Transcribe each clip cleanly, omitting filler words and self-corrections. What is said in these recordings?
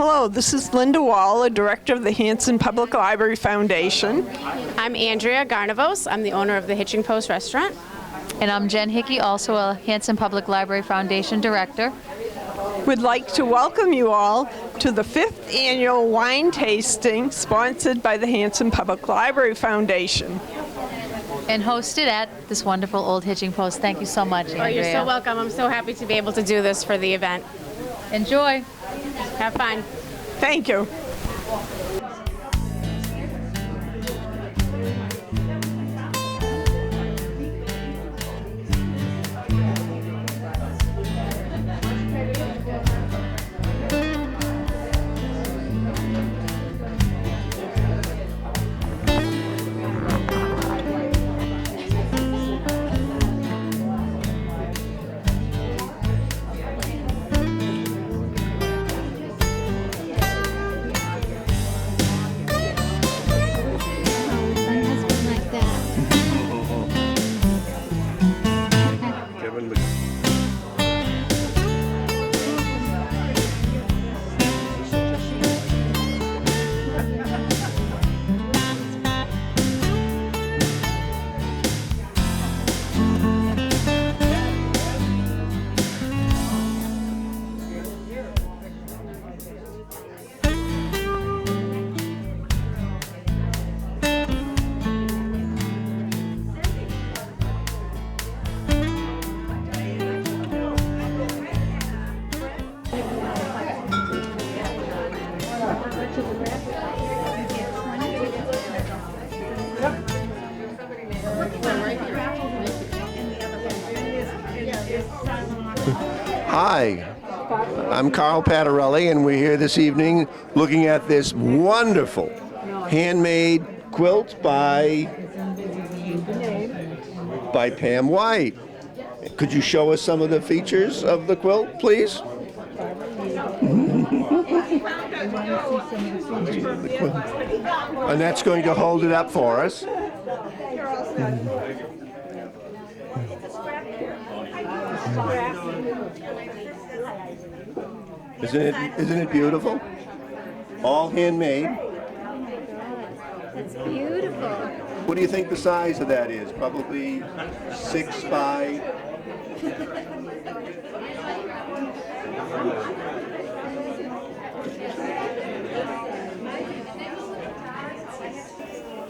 Hello, this is Linda Wall, a director of the Hanson Public Library Foundation. I'm Andrea Garnavos. I'm the owner of the Hitching Post restaurant. And I'm Jen Hickey, also a Hanson Public Library Foundation director. We'd like to welcome you all to the 5th annual wine tasting sponsored by the Hanson Public Library Foundation. And hosted at this wonderful Olde Hitching Post. Thank you so much, Andrea. Oh, you're so welcome. I'm so happy to be able to do this for the event. Enjoy. Have fun. Thank you. Hi, I'm Carl Patarelli, and we're here this evening looking at this wonderful handmade quilt by Pam White. Could you show us some of the features of the quilt, please? Annette's going to hold it up for us. Isn't it beautiful? All handmade. That's beautiful. What do you think the size of that is? Probably 6 by...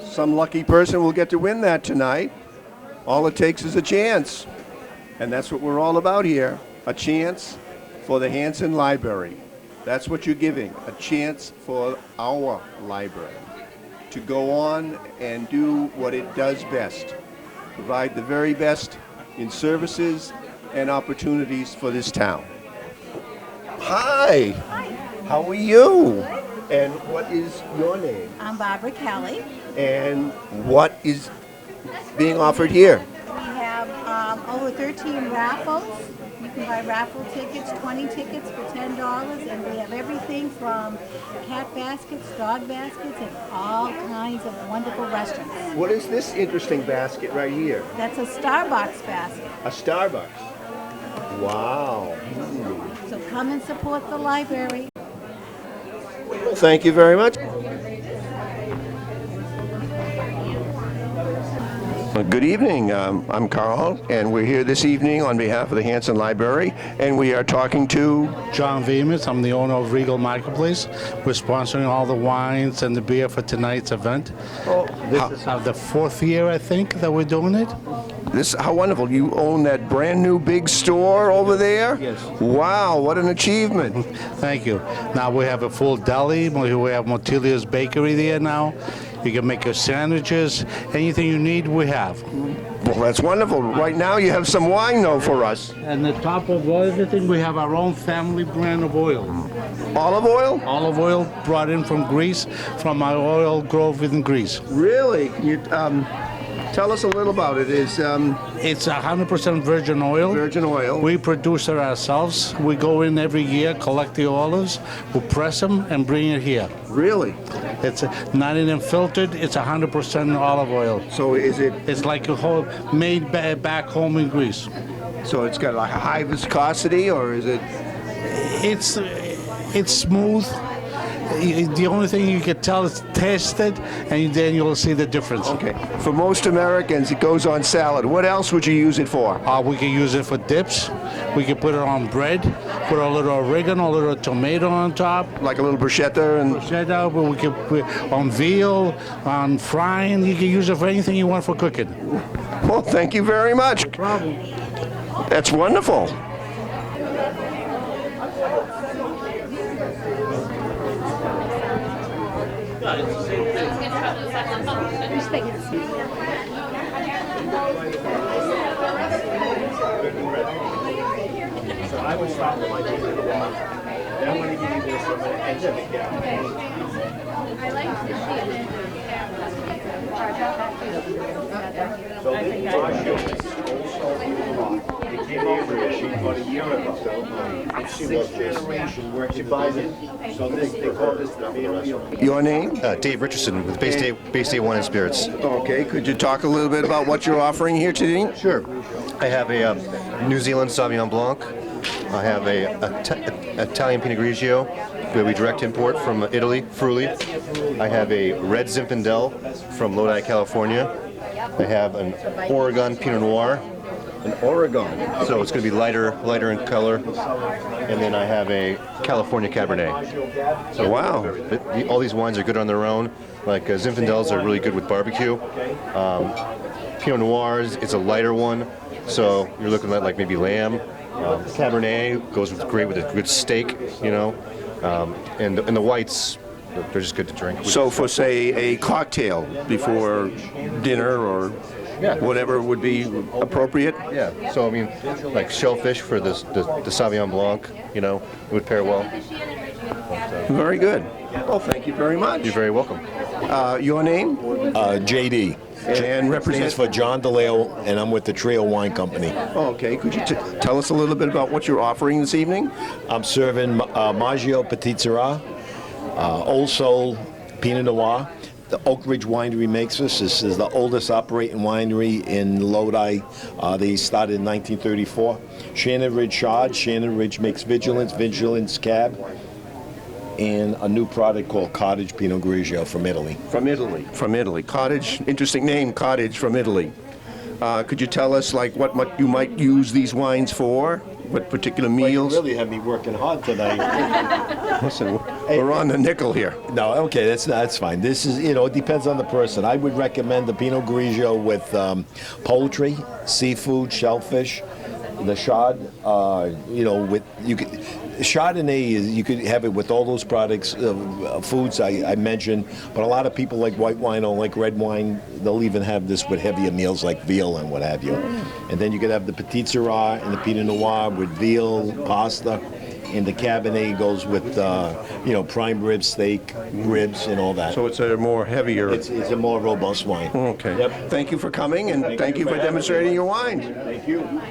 Some lucky person will get to win that tonight. All it takes is a chance. And that's what we're all about here. A chance for the Hanson Library. That's what you're giving, a chance for our library to go on and do what it does best, provide the very best in services and opportunities for this town. Hi. How are you? And what is your name? I'm Barbara Kelly. And what is being offered here? We have over 13 raffles. You can buy raffle tickets, 20 tickets for $10, and we have everything from cat baskets, dog baskets, and all kinds of wonderful restaurants. What is this interesting basket right here? That's a Starbucks basket. A Starbucks. Wow. So come and support the library. Well, thank you very much. Good evening. I'm Carl, and we're here this evening on behalf of the Hanson Library, and we are talking to John Vemus. I'm the owner of Regal Marketplace. We're sponsoring all the wines and the beer for tonight's event. This is the 4th year, I think, that we're doing it. How wonderful. You own that brand new big store over there? Yes. Wow, what an achievement. Thank you. Now we have a full deli. We have Motilia's Bakery there now. You can make your sandwiches. Anything you need, we have. Well, that's wonderful. Right now you have some wine, though, for us. And the top of everything, we have our own family brand of oil. Olive oil? Olive oil brought in from Greece, from our oil grove in Greece. Really? Tell us a little about it. It's 100% virgin oil. Virgin oil. We produce it ourselves. We go in every year, collect the olives, we press them, and bring it here. Really? It's not even filtered. It's 100% olive oil. So is it? It's like a whole made back home in Greece. So it's got like a high viscosity, or is it? It's smooth. The only thing you can tell is taste it, and then you'll see the difference. Okay. For most Americans, it goes on salad. What else would you use it for? We can use it for dips. We can put it on bread, put a little oregano, a little tomato on top. Like a little bruschetta and... Bruschetta, but we can put on veal, on frying. You can use it for anything you want for cooking. Well, thank you very much. No problem. That's wonderful. I would stop at my then I'm going to give you this and I like the So they came over here, she about a year ago. It's sixth generation working. She buys it. So they call this the family. Your name? Dave Richardson with Bay State Wine and Spirits. Okay, could you talk a little bit about what you're offering here today? Sure. I have a New Zealand Sauvignon Blanc. I have a Italian Pinot Grigio, where we direct import from Italy, Friuli. I have a red Zinfandel from Lodi, California. I have an Oregon Pinot Noir. An Oregon. So it's going to be lighter in color. And then I have a California Cabernet. So wow. All these wines are good on their own. Like Zinfandels are really good with barbecue. Pinot Noir is a lighter one, so you're looking at like maybe lamb. Cabernet goes great with a good steak, you know. And the whites, they're just good to drink. So for, say, a cocktail before dinner or whatever would be appropriate? Yeah, so I mean, like shellfish for the Sauvignon Blanc, you know, it would pair well. Very good. Well, thank you very much. You're very welcome. Your name? JD. And Stands for John DeLeo, and I'm with the Trio Wine Company. Okay, could you tell us a little bit about what you're offering this evening? I'm serving Maggio Petit Syrah, Old Soul Pinot Noir. The Oak Ridge Winery makes this. This is the oldest operating winery in Lodi. They started in 1934. Shannon Ridge Chard. Shannon Ridge makes Vigilance Cab, and a new product called Cottage Pinot Grigio from Italy. From Italy. Cottage, interesting name, Cottage from Italy. Could you tell us like what you might use these wines for? What particular meals? You really have me working hard tonight. Listen, we're on the nickel here. No, okay, that's fine. This is, it depends on the person. I would recommend the Pinot Grigio with poultry, seafood, shellfish. The Chard, Chardonnay, you could have it with all those products, foods I mentioned, but a lot of people like white wine or like red wine. They'll even have this with heavier meals like veal and what have you. And then you could have the Petit Syrah and the Pinot Noir with veal, pasta, and the Cabernet goes with, prime rib steak, ribs, and all that. So it's a more heavier... It's a more robust wine. Okay. Yep. Thank you for coming, and thank you for demonstrating your wines. Thank you.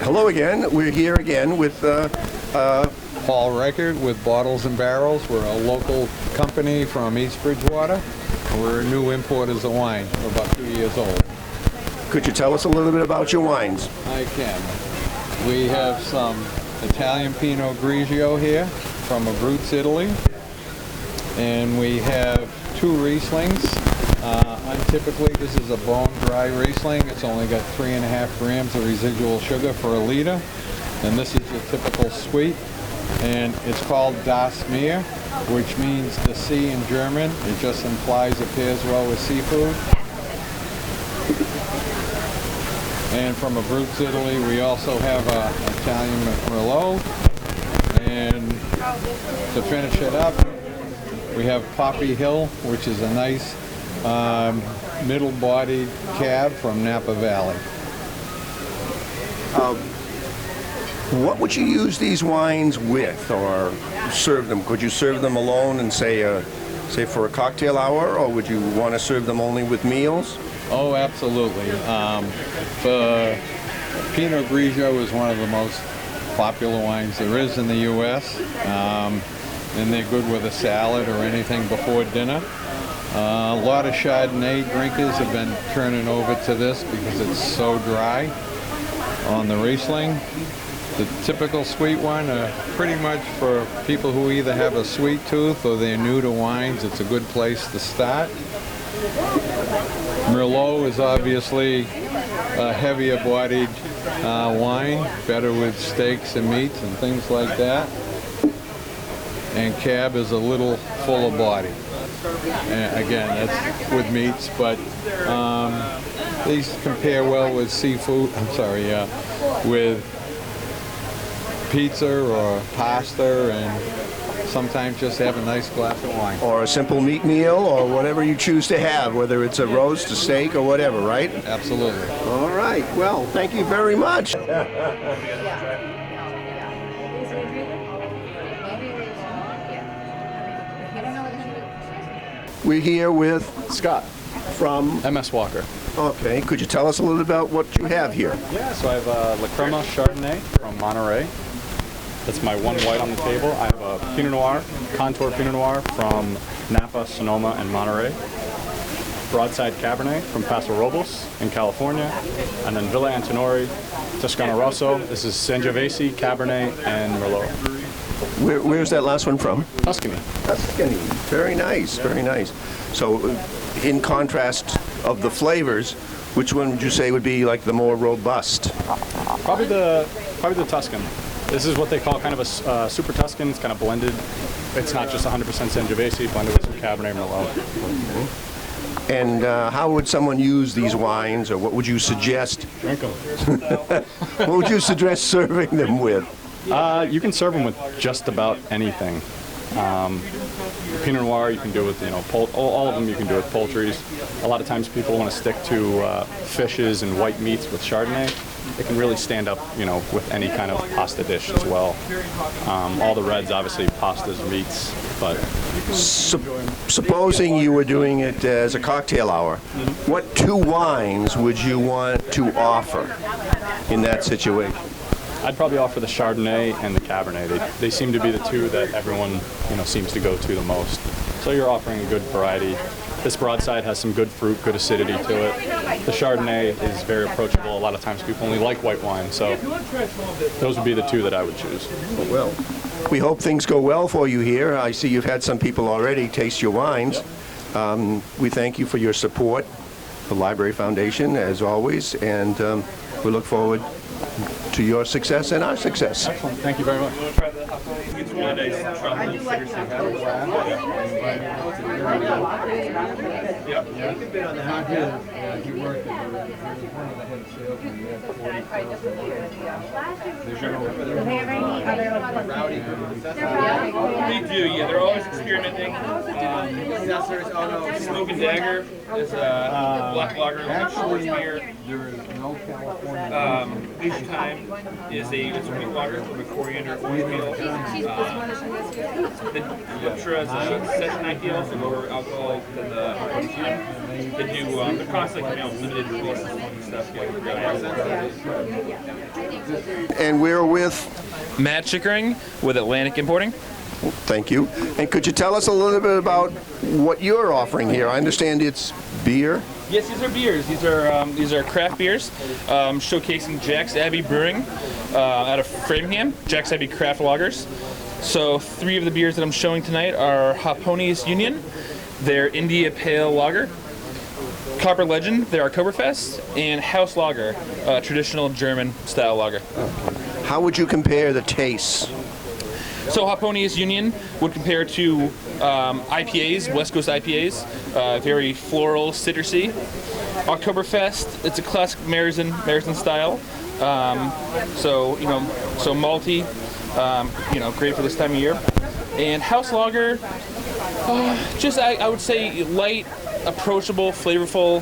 Hello again. We're here again with Paul Reichert with Bottles and Barrels. We're a local company from East Bridgewater. We're new importers of wine. We're about 2 years old. Could you tell us a little bit about your wines? I can. We have some Italian Pinot Grigio here from Abruzzo, Italy. And we have 2 Rieslings. Untypically, this is a bone-dry Riesling. It's only got 3.5 grams of residual sugar for a liter. And this is your typical sweet. And it's called Das Meer, which means the sea in German. It just implies it pairs well with seafood. And from Abruzzo, Italy, we also have an Italian Merlot. And to finish it up, we have Poppy Hill, which is a nice middle-bodied cab from Napa Valley. What would you use these wines with, or serve them? Could you serve them alone and say for a cocktail hour, or would you want to serve them only with meals? Oh, absolutely. The Pinot Grigio is one of the most popular wines there is in the U.S., and they're good with a salad or anything before dinner. A lot of Chardonnay drinkers have been turning over to this because it's so dry on the Riesling. The typical sweet one are pretty much for people who either have a sweet tooth or they're new to wines. It's a good place to start. Merlot is obviously a heavier bodied wine, better with steaks and meats and things like that. And Cab is a little fuller body. And again, that's with meats, but these compare well with seafood, with pizza or pasta, and sometimes just have a nice glass of wine. Or a simple meat meal, or whatever you choose to have, whether it's a roast, a steak, or whatever, right? Absolutely. All right. Well, thank you very much. We're here with Scott from MS Walker. Okay. Could you tell us a little about what you have here? Yeah, so I have La Crema Chardonnay from Monterey. That's my one white on the table. I have a Pinot Noir, Contour Pinot Noir from Napa, Sonoma, and Monterey. Broadside Cabernet from Paso Robles in California. And then Villa Antinori, Toscano Rosso. This is Sangiovese, Cabernet, and Merlot. Where's that last one from? Tuscany. Tuscany. Very nice, very nice. So, in contrast of the flavors, which one would you say would be like the more robust? Probably the Tuscan. This is what they call kind of a super Tuscan. It's kind of blended. It's not just 100% Sangiovese, blended with some Cabernet Merlot. And how would someone use these wines, or what would you suggest? Drink them. What would you suggest serving them with? You can serve them with just about anything. Pinot Noir you can do with, all of them you can do with poultries. A lot of times people want to stick to fishes and white meats with Chardonnay. It can really stand up, with any kind of pasta dish as well. All the reds, obviously, pastas, meats, but... Supposing you were doing it as a cocktail hour, what 2 wines would you want to offer in that situation? I'd probably offer the Chardonnay and the Cabernet. They seem to be the 2 that everyone, seems to go to the most. So you're offering a good variety. This broadside has some good fruit, good acidity to it. The Chardonnay is very approachable. A lot of times people only like white wine, so those would be the 2 that I would choose. Well, we hope things go well for you here. I see you've had some people already taste your wines. We thank you for your support, the Library Foundation, as always, and we look forward to your success and our success. Excellent. Thank you very much. They do, yeah. They're always experimenting. Smoke and Dagger is a black lager with beer. There is no California. Asian Time is a sweet lager with a coriander oil. The Ultra is a session IPA, so lower alcohol than the Hanson. They do, they're constantly coming out with limited releases. stuff. And we're with, Matt Chickering with Atlantic Importing. thank you. And could you tell us a little bit about what you're offering here? I understand it's beer. Yes, these are beers. These are craft beers, showcasing Jack's Abbey Brewing out of Framingham. Jack's Abbey Craft Lagers. So 3 of the beers that I'm showing tonight are Harponius Union, their India Pale Lager, Copper Legend, their Oktoberfest, and House Lager, traditional German style lager. How would you compare the tastes? So Harponius Union would compare to IPAs, West Coast IPAs, very floral, citrusy. Oktoberfest, it's a classic Märzen style. So malty, great for this time of year. And House Lager, I would say light, approachable, flavorful.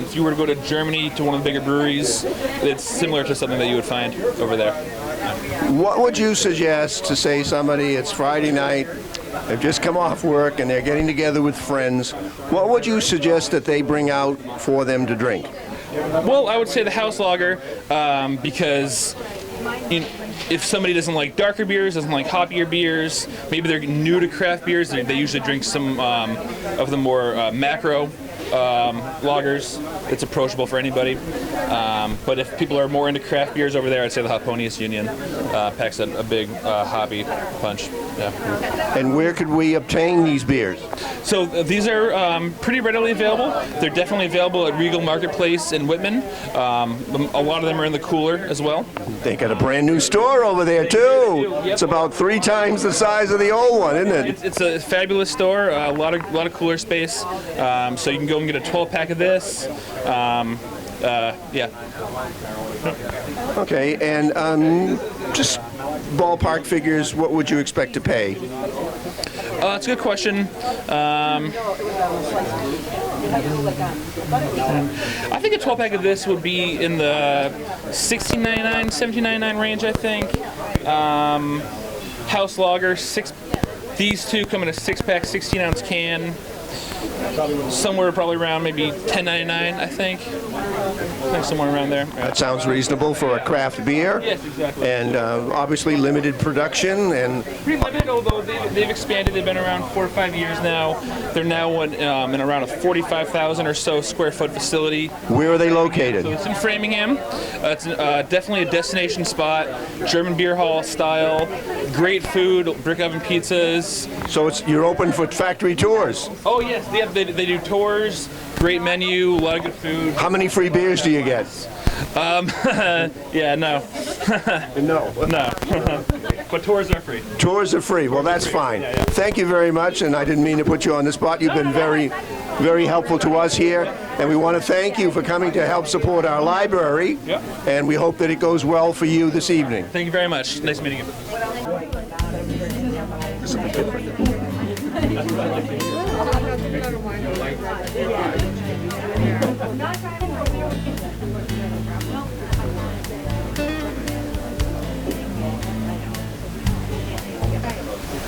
If you were to go to Germany to one of the bigger breweries, it's similar to something that you would find over there. What would you suggest to say somebody, it's Friday night, they've just come off work and they're getting together with friends, what would you suggest that they bring out for them to drink? Well, I would say the House Lager, because if somebody doesn't like darker beers, doesn't like hoppier beers, maybe they're new to craft beers, they usually drink some of the more macro lagers. It's approachable for anybody. But if people are more into craft beers over there, I'd say the Harponius Union packs a big hoppy punch. Yeah. And where could we obtain these beers? So these are pretty readily available. They're definitely available at Regal Marketplace in Whitman. A lot of them are in the cooler as well. They got a brand new store over there too. It's about 3 times the size of the old one, isn't it? It's a fabulous store. A lot of cooler space. So you can go and get a 12-pack of this. Yeah. Okay, and just ballpark figures, what would you expect to pay? That's a good question. I think a 12-pack of this would be in the $16.99, $17.99 range, I think. House Lager, these two come in a 6-pack, 16-ounce can. Somewhere probably around maybe $10.99, I think. Somewhere around there. That sounds reasonable for a craft beer. Yes, exactly. And obviously limited production and pretty limited, although they've expanded. They've been around 4 or 5 years now. They're now in around a 45,000 or so square foot facility. Where are they located? So it's in Framingham. It's definitely a destination spot. German beer hall style. Great food, brick oven pizzas. So you're open for factory tours? Oh yes, they do tours. Great menu, a lot of good food. How many free beers do you get? Yeah, no. No. But tours are free. Tours are free. Well, that's fine. Thank you very much, and I didn't mean to put you on the spot. You've been very, very helpful to us here, and we want to thank you for coming to help support our library, and we hope that it goes well for you this evening. Thank you very much. Nice meeting you.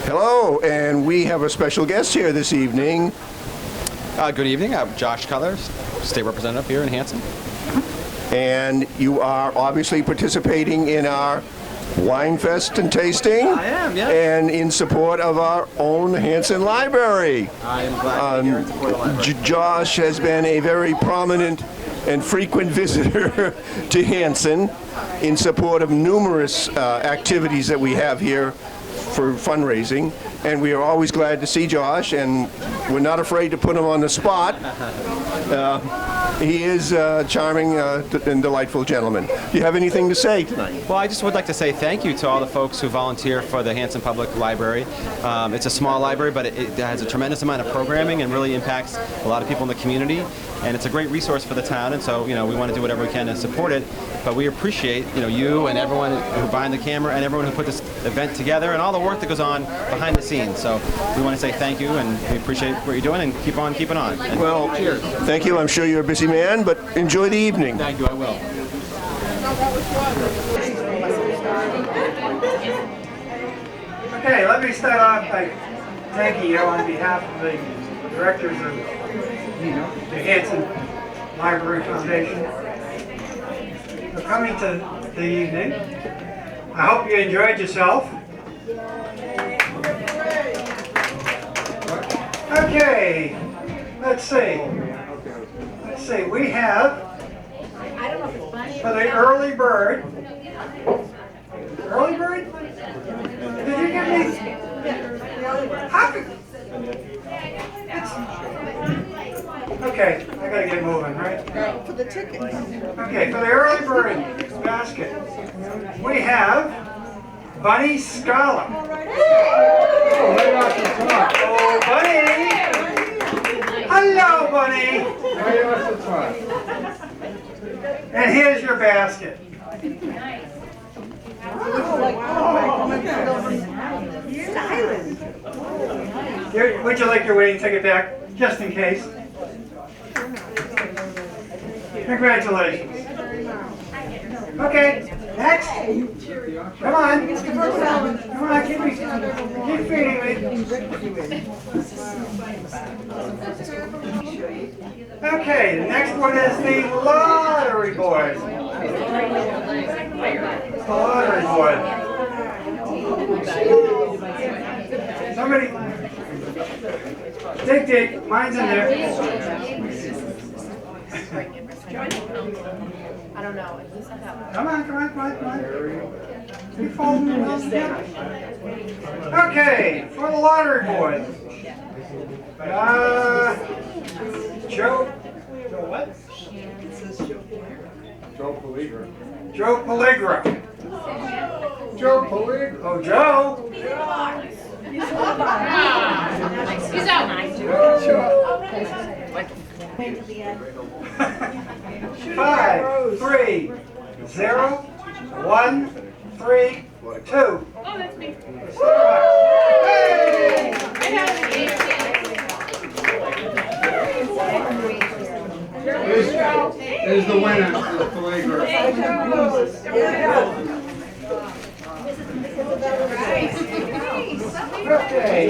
Hello, and we have a special guest here this evening. Good evening. I'm Josh Cutler, State Representative here in Hanson. And you are obviously participating in our Wine Fest and tasting. I am, yeah. And in support of our own Hanson Library. I am glad to be here in support of the library. Josh has been a very prominent and frequent visitor to Hanson in support of numerous activities that we have here for fundraising, and we are always glad to see Josh, and we're not afraid to put him on the spot. He is a charming and delightful gentleman. Do you have anything to say tonight? Well, I just would like to say thank you to all the folks who volunteer for the Hanson Public Library. It's a small library, but it has a tremendous amount of programming and really impacts a lot of people in the community. And it's a great resource for the town, and so we want to do whatever we can to support it. But we appreciate you and everyone who behind the camera and everyone who put this event together and all the work that goes on behind the scenes. So we want to say thank you, and we appreciate what you're doing, and keep on keeping on. And well, cheers. Thank you. I'm sure you're a busy man, but enjoy the evening. Thank you. I will. Okay, let me start off by thanking you on behalf of the directors of the Hanson Library Foundation coming to the evening. I hope you enjoyed yourself. Okay, let's see. We have for the early bird. Early bird? Did you give me? How could? Okay, I gotta get moving, right? For the tickets. Okay, for the early bird basket, we have Bunny Scala. Oh, Bunny! Hello, Bunny! And here's your basket. Would you like your wedding ticket back, just in case? Congratulations. Okay, next. Come on. Come on, keep feeding me. Okay, the next one is the lottery board. The lottery board. Somebody, dig, mine's in there. I don't know. Come on. Keep folding the wheels together. Okay, for the lottery board. Joe what? Joe Pellegra. Joe Pellegra. Oh, Joe. He's out. 5, 3, 0, 1, 3, 2. Oh, that's me. Hey! There's the winner, the Pellegra. Okay.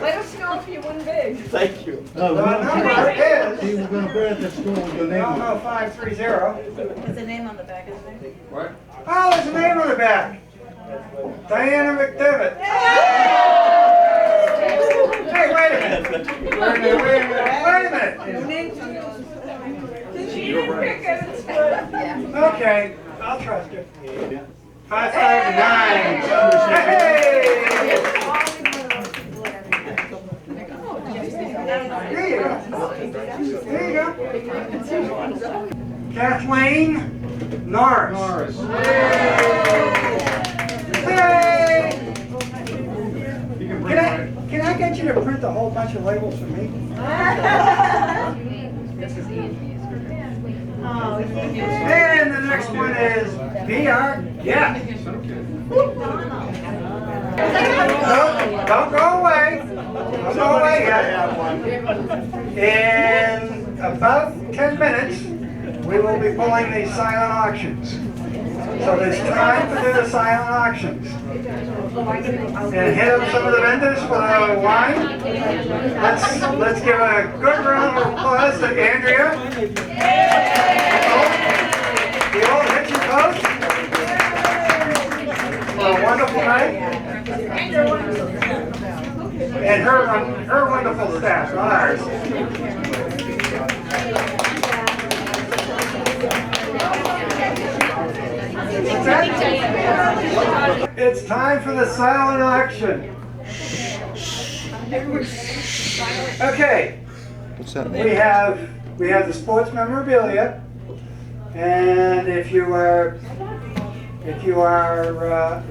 Let us know if you win big. Thank you. No, The number is. he was going to put it at the school with the name on it. No, 530. There's a name on the back of the thing. What? Oh, there's a name on the back. Diana McDevitt. Hey, wait a minute. She didn't pick it. It's good. Okay, I'll trust you. 559. Hey! There you go. Kathleen Norris. Hey! Can I get you to print a whole bunch of labels for me? And the next one is VR. Yeah. Don't go away. Don't go away yet. In about 10 minutes, we will be pulling the silent auctions. So there's time to do the silent auctions. And hit up some of the vendors for the wine. Let's give a good round of applause to Andrea. The Olde Hitching Post. For a wonderful night. And her wonderful staff, not ours. It's time for the silent auction. Okay. What's that? We have the sports memorabilia, and if you are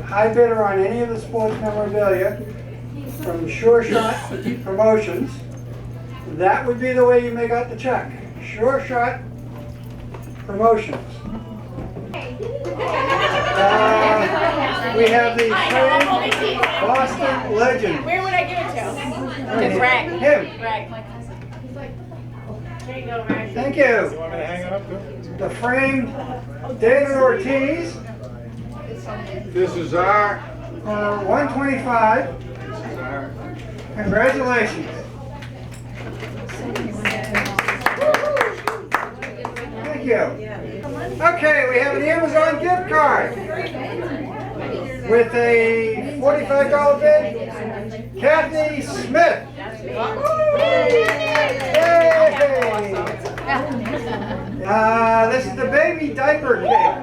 high bidder on any of the sports memorabilia from Sure Shot Promotions, that would be the way you make out the check. Sure Shot Promotions. We have the framed Boston Legend. Where would I give it to? To Greg. Him. Greg. There you go, Greg. Thank you. You want me to hang it up too? The framed David Ortiz. This is our. 125. This is our. Congratulations. Thank you. Okay, we have an Amazon gift card with a $45 bid. Kathy Smith. This is the baby diaper cake.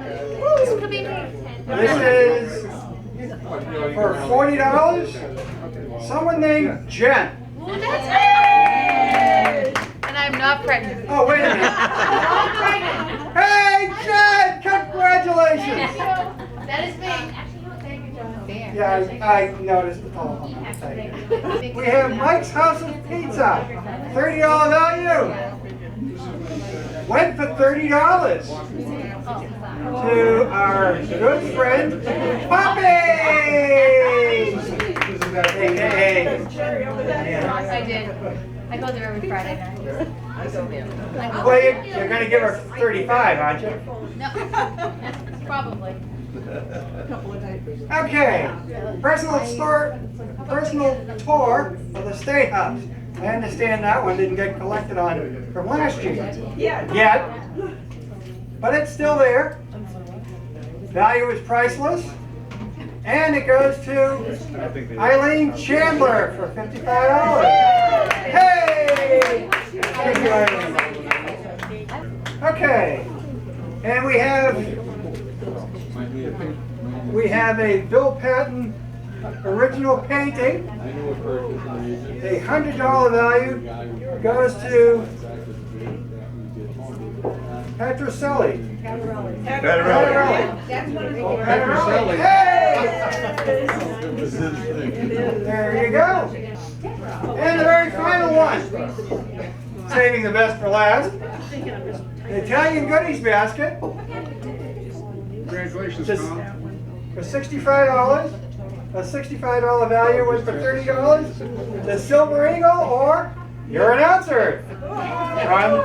This is for $40. Someone named Jen. And I'm not pregnant. Oh, wait a minute. Hey, Jen! Congratulations! That is me. Yeah, I noticed the telephone. We have Mike's House of Pizza. $30 value. Went for $30 to our good friend, Poppy! Hey. I did. I go there every Friday night. Well, you're going to give her 35, aren't you? No. Probably. Okay, personal tour of the State House. I understand that one didn't get collected on from last year. Yet. But it's still there. Value is priceless. And it goes to Eileen Chandler for $55. Hey! Thank you, Eileen. Okay, and we have a Bill Patton original painting. A $100 value goes to Petroselli. Petroselli. Hey! There you go. And the very final one, saving the best for last, the Italian goodies basket. Congratulations, Tom. For $65. A $65 value was for $30. The Silver Eagle or your announcer from